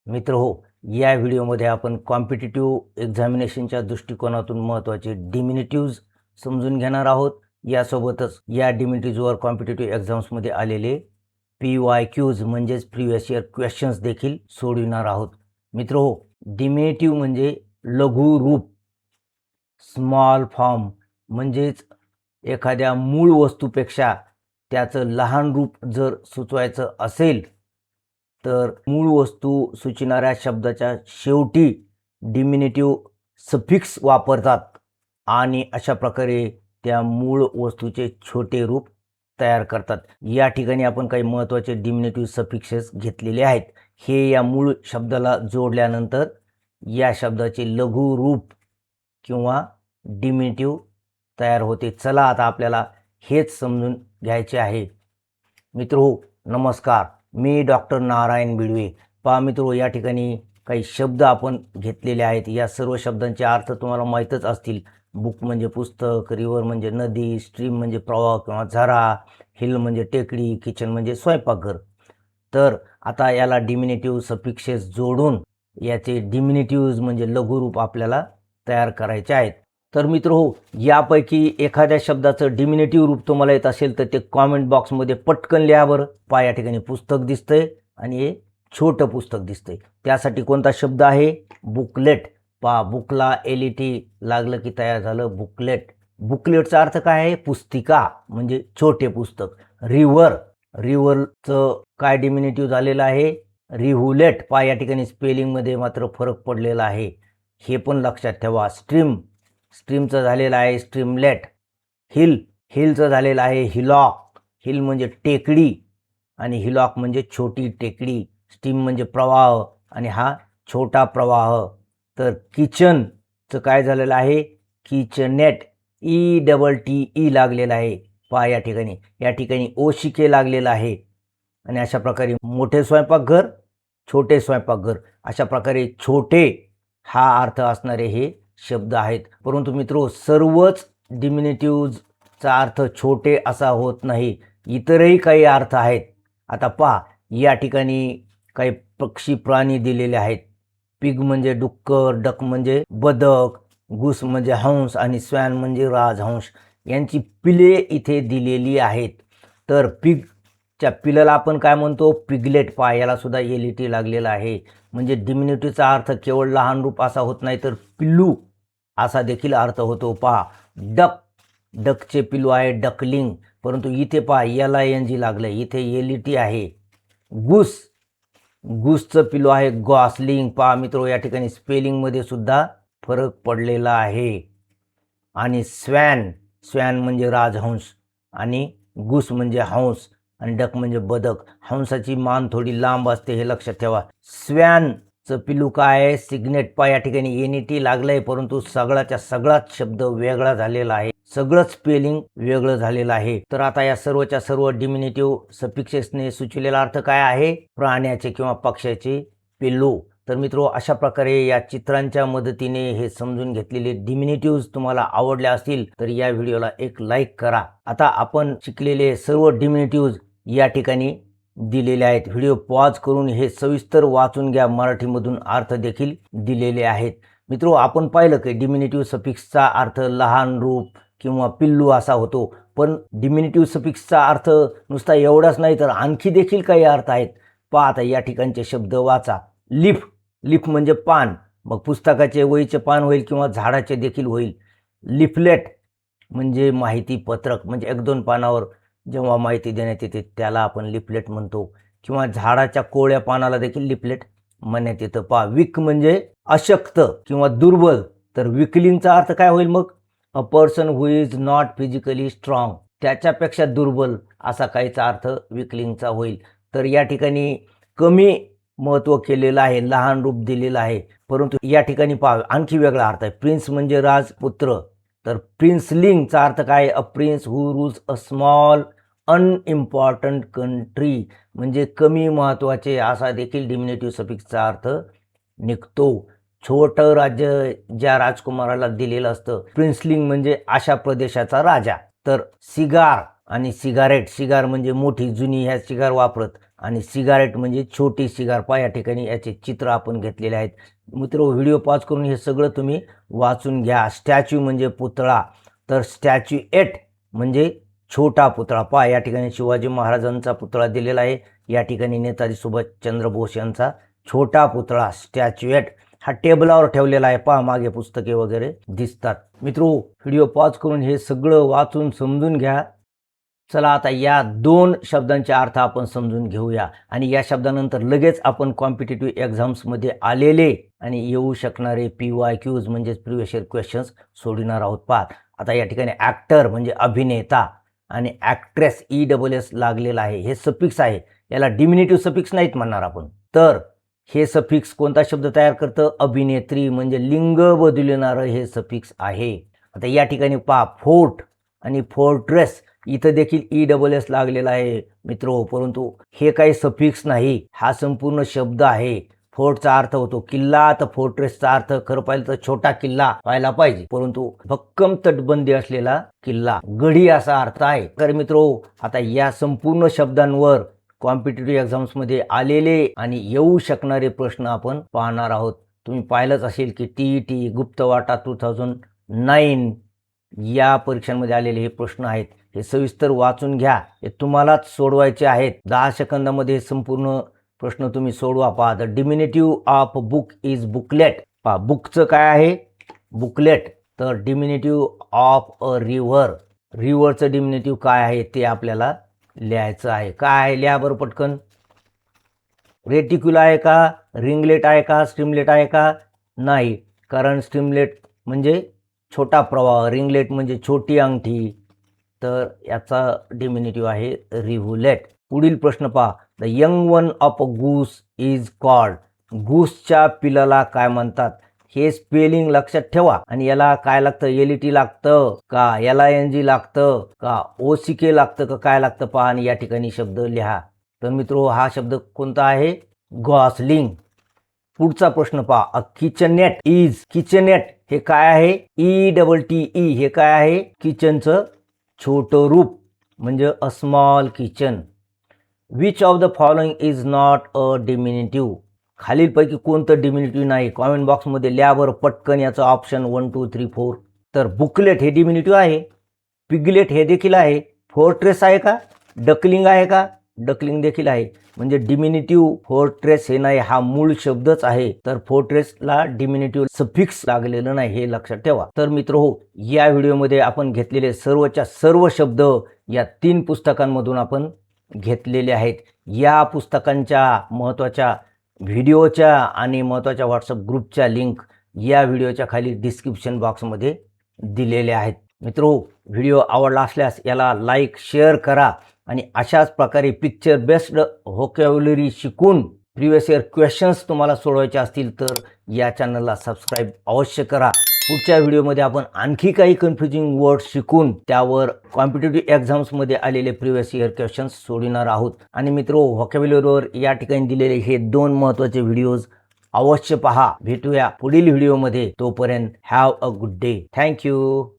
मित्र हो, या व्हिडिओमध्ये आपण कॉम्पिटिटिव्ह एक्झामिनेशनच्या दृष्टिकोनातून महत्त्वाचे डिमिनिटिव्ज समजून घेणार आहोत. यासोबतच या डिमिनिटिव्जवर कॉम्पिटिटिव्ह एक्झाम्समध्ये आलेले PYQs म्हणजेच प्रिव्हियस इयर क्वेश्चन्स देखील सोडविणार आहोत. मित्र हो, डिमिनिटिव्ह म्हणजे लघु रूप, स्मॉल फॉर्म म्हणजेच एखाद्या मूळ वस्तूपेक्षा त्याचं लहान रूप जर सुचवायचं असेल तर मूळ वस्तू सुचविणाऱ्या शब्दाच्या शेवटी डिमिनिटिव्ह सफिक्स वापरतात आणि अशा प्रकारे त्या मूळ वस्तूचे छोटे रूप तयार करतात. या ठिकाणी आपण काही महत्त्वाचे डिमिनिटिव्ह सफिक्सेस घेतलेले आहेत. हे या मूळ शब्दाला जोडल्यानंतर या शब्दाचे लघु रूप किंवा डिमिनिटिव्ह तयार होते. चला आता आपल्याला हेच समजून घ्यायचे आहे. मित्रो नमस्कार, मी डॉक्टर नारायण बिडवे. पहा मित्रो, या ठिकाणी काही शब्द आपण घेतलेले आहेत. या सर्व शब्दांचे अर्थ तुम्हाला माहीतच असतील. बुक म्हणजे पुस्तक, रिव्हर म्हणजे नदी, स्ट्रीम म्हणजे प्रवाह किंवा झरा, हिल म्हणजे टेकडी, किचन म्हणजे स्वयंपाकघर. तर आता याला डिमिनिटिव्ह सफिक्सेस जोडून याचे डिमिनिटिव्ज म्हणजे लघुरूप आपल्याला तयार करायचे आहेत. तर मित्र हो, यापैकी एखाद्या शब्दाचं डिमिनिटिव्ह रूप तुम्हाला येत असेल तर ते कॉमेंट बॉक्समध्ये पटकन लिहा बरं. पहा, या ठिकाणी पुस्तक दिसतंय आणि हे छोटं पुस्तक दिसतंय. त्यासाठी कोणता शब्द आहे? बुकलेट. पहा, बुकला LET लागलं की तयार झालं बुकलेट. बुकलेटचा अर्थ काय आहे? पुस्तिका म्हणजे छोटे पुस्तक. रिव्हर, रिव्हरचं काय डिमिनिटिव्ह झालेलं आहे? रिव्हुलेट. पहा, या ठिकाणी स्पेलिंगमध्ये मात्र फरक पडलेला आहे, हे पण लक्षात ठेवा. स्ट्रीम, स्ट्रीमचं झालेलं आहे स्ट्रीमलेट. हिल, हिलचं झालेलं आहे हिलॉक. हिल म्हणजे टेकडी आणि हिलॉक म्हणजे छोटी टेकडी. स्ट्रीम म्हणजे प्रवाह आणि हा छोटा प्रवाह. तर किचनचं काय झालेलं आहे? किचनेट. ETTE लागलेलं आहे. पहा, या ठिकाणी ओशिके लागलेलं आहे. आणि अशा प्रकारे मोठे स्वयंपाकघर, छोटे स्वयंपाकघर, अशा प्रकारे छोटे हा अर्थ असणारे हे शब्द आहेत. परंतु मित्रो, सर्वच डिमिनिटिव्हचा अर्थ छोटे असा होत नाही. इतरही काही अर्थ आहेत. आता पहा, या ठिकाणी काही पक्षी प्राणी दिलेले आहेत. पिग म्हणजे डुक्कर, डक म्हणजे बदक, गुस म्हणजे हंस आणि स्वॅन म्हणजे राजहंस. यांची पिले इथे दिलेली आहेत. तर पिगच्या पिलाला आपण काय म्हणतो? पिगलेट. पहा, याला सुद्धा LET लागलेला आहे. म्हणजे डिमिनिटिव्हचा अर्थ केवळ लहान रूप असा होत नाही तर पिल्लू असा देखील अर्थ होतो. पहा, डक, डकचे पिल्लू आहे डकलिंग. परंतु इथे पहा LING लागलं, इथे LET आहे. गुस, गुसचं पिल्लू आहे गॉसलिंग. पहा मित्रो, या ठिकाणी स्पेलिंगमध्ये सुद्धा फरक पडलेला आहे. आणि स्वॅन, स्वॅन म्हणजे राजहंस आणि गुस म्हणजे हंस आणि डक म्हणजे बदक. हंसाची मान थोडी लांब असते, हे लक्षात ठेवा. स्वॅनचं पिल्लू काय आहे? सिग्नेट. पहा, या ठिकाणी NET लागलंय, परंतु सगळाच्या सगळाच शब्द वेगळा झालेला आहे. सगळंच स्पेलिंग वेगळं झालेलं आहे. तर आता या सर्वच्या सर्व डिमिनिटिव्ह सफिक्सेसने सुचवलेला अर्थ काय आहे? प्राण्याचे किंवा पक्ष्याचे पिल्लू. तर मित्रो, अशा प्रकारे या चित्रांच्या मदतीने हे समजून घेतलेले डिमिनिटिव्ज तुम्हाला आवडले असतील तर या व्हिडिओला एक लाईक करा. आता आपण शिकलेले सर्व डिमिनिटिव्ज या ठिकाणी दिलेले आहेत. व्हिडिओ पॉज करून हे सविस्तर वाचून घ्या. मराठीमधून अर्थ देखील दिलेले आहेत. मित्रो, आपण पाहिलं की डिमिनिटिव्ह सफिक्सचा अर्थ लहान रूप किंवा पिल्लू असा होतो. पण डिमिनिटिव्ह सफिक्सचा अर्थ नुसता एवढाच नाही तर आणखी देखील काही अर्थ आहेत. पहा, आता या ठिकाणचे शब्द वाचा. लीफ, लीफ म्हणजे पान. मग पुस्तकाचे वहीचे पान होईल किंवा झाडाचे देखील होईल. लिफलेट म्हणजे माहिती पत्रक, म्हणजे 1-2 पानावर जेव्हा माहिती देण्यात येते त्याला आपण लिफलेट म्हणतो. किंवा झाडाच्या कोवळ्या पानाला देखील लिफलेट म्हणण्यात येतं. पहा, वीक म्हणजे अशक्त किंवा दुर्बल. तर विकलिंगचा अर्थ काय होईल मग? A person who is not physically strong, त्याच्यापेक्षा दुर्बल असा काहीचा अर्थ विकलिंगचा होईल. तर या ठिकाणी कमी महत्त्व केलेलं आहे, लहान रूप दिलेलं आहे. परंतु या ठिकाणी पहा, आणखी वेगळा अर्थ आहे. प्रिन्स म्हणजे राजपुत्र. तर प्रिन्सलिंगचा अर्थ काय? अ prince who rules a small unimportant country, म्हणजे कमी महत्त्वाचे असा देखील डिमिनिटिव्ह सफिक्सचा अर्थ निघतो. छोटं राज्य ज्या राजकुमाराला दिलेलं असतं. प्रिन्सलिंग म्हणजे अशा प्रदेशाचा राजा. तर सिगार आणि सिगारेट, सिगार म्हणजे मोठी जुनी, ह्या सिगार वापरत आणि सिगारेट म्हणजे छोटी सिगार पहा या ठिकाणी याचे चित्र आपण घेतलेले आहेत. मित्र व्हिडिओ पॉज करून हे सगळं तुम्ही वाचून घ्या. स्टॅच्यू म्हणजे पुतळा, तर स्टॅच्यूएट म्हणजे छोटा पुतळा. पहा या ठिकाणी शिवाजी महाराजांचा पुतळा दिलेला आहे, या ठिकाणी नेताजी सुभाषचंद्र बोस यांचा छोटा पुतळा स्टॅच्यूएट हा टेबलावर ठेवलेला आहे. पहा मागे पुस्तके वगैरे दिसतात. मित्रो व्हिडिओ पॉज करून हे सगळं वाचून समजून घ्या. चला आता या 2 शब्दांचे अर्थ आपण समजून घेऊया आणि या शब्दानंतर लगेच आपण कॉम्पिटिटिव्ह एक्झाम्समध्ये आलेले आणि येऊ शकणारे PYQs म्हणजेच प्रिव्हियस इयर क्वेश्चन्स सोडविणार आहोत. पहा आता या ठिकाणी ॲक्टर म्हणजे अभिनेता आणि ॲक्ट्रेस ESS लागलेला आहे. हे सफिक्स आहे, याला डिमिनिटिव्ह सफिक्स नाहीत म्हणणार आपण. तर हे सफिक्स कोणता शब्द तयार करतं? अभिनेत्री म्हणजे लिंग बदलणारं हे सफिक्स आहे. आता या ठिकाणी पहा फोर्ट आणि फोर्ट्रेस इथं देखील ESS लागलेला आहे मित्रो, परंतु हे काही सफिक्स नाही, हा संपूर्ण शब्द आहे. फोर्टचा अर्थ होतो किल्ला, तर फोर्ट्रेसचा अर्थ खरं पाहिलं तर छोटा किल्ला व्हायला पाहिजे, परंतु भक्कम तटबंदी असलेला किल्ला, गढी असा अर्थ आहे. तर मित्रो आता या संपूर्ण शब्दांवर कॉम्पिटिटिव्ह एक्झाम्समध्ये आलेले आणि येऊ शकणारे प्रश्न आपण पाहणार आहोत. तुम्ही पाहिलंच असेल की TET गुप्तवाटा 2009 या परीक्षांमध्ये आलेले हे प्रश्न आहेत. हे सविस्तर वाचून घ्या, हे तुम्हालाच सोडवायचे आहेत. 10 सेकंदामध्ये संपूर्ण प्रश्न तुम्ही सोडवा. पहा the diminutive of book is booklet. पहा बुकचं काय आहे? बुकलेट. तर डिमिनिटिव्ह ऑफ अ रिव्हर, रिव्हरचं डिमिनिटिव्ह काय आहे ते आपल्याला लिहायचं आहे. काय आहे? लिहा बरं पटकन. रेटिक्युला आहे का? रिंगलेट आहे का? स्ट्रीमलेट आहे का? नाही, कारण स्ट्रीमलेट म्हणजे छोटा प्रवाह, रिंगलेट म्हणजे छोटी अंगठी, तर याचा डिमिनिटिव्ह आहे रिव्हुलेट. पुढील प्रश्न पहा. The young one of a goose is called. गूसच्या पिलाला काय म्हणतात? हे स्पेलिंग लक्षात ठेवा आणि याला काय लागतं? LET लागतं का LING लागतं का OCK लागतं का काय लागतं पहा आणि या ठिकाणी शब्द लिहा. तर मित्रो हा शब्द कोणता आहे? गॉसलिंग. पुढचा प्रश्न पहा. अ किचनेट इज. किचनेट हे काय आहे? ETTE हे काय आहे? किचनचं छोटं रूप म्हणजे a small kitchen. Which of the following is not a diminutive. खालीलपैकी कोणतं डिमिनिटिव्ह नाही? कॉमेंट बॉक्समध्ये लिहा बरं पटकन याचं ऑप्शन 1 2 3 4. तर बुकलेट हे डिमिनिटिव्ह आहे, पिगलेट हे देखील आहे, फोर्ट्रेस आहे का? डकलिंग आहे का? डकलिंग देखील आहे. म्हणजे डिमिनिटिव्ह फोर्ट्रेस हे नाही, हा मूळ शब्दच आहे. तर फोर्ट्रेसला डिमिनिटिव्ह सफिक्स लागलेलं नाही, हे लक्षात ठेवा. तर मित्र हो, या व्हिडिओमध्ये आपण घेतलेले सर्वच्या सर्व शब्द या 3 पुस्तकांमधून आपण घेतलेले आहेत. या पुस्तकांच्या महत्त्वाच्या व्हिडिओच्या आणि महत्त्वाच्या व्हॉट्सअप ग्रुपच्या लिंक या व्हिडिओच्या खाली डिस्क्रिप्शन बॉक्समध्ये दिलेल्या आहेत. मित्रो व्हिडिओ आवडला असल्यास याला लाईक शेअर करा आणि अशाच प्रकारे पिक्चर बेस्ड व्होकॅब्युलरी शिकून प्रिव्हियस इयर क्वेश्चन्स तुम्हाला सोडवायचे असतील तर या चॅनलला सबस्क्राईब अवश्य करा. पुढच्या व्हिडिओमध्ये आपण आणखी काही कन्फ्युजिंग वर्ड शिकून त्यावर कॉम्पिटिटिव्ह एक्झाम्समध्ये आलेले प्रिव्हियस इयर क्वेश्चन्स सोडविणार आहोत. आणि मित्रो व्होकॅब्युलरीवर या ठिकाणी दिलेले हे 2 महत्त्वाचे व्हिडिओज अवश्य पहा. भेटूया पुढील व्हिडिओमध्ये. तोपर्यंत have a good day. Thank you.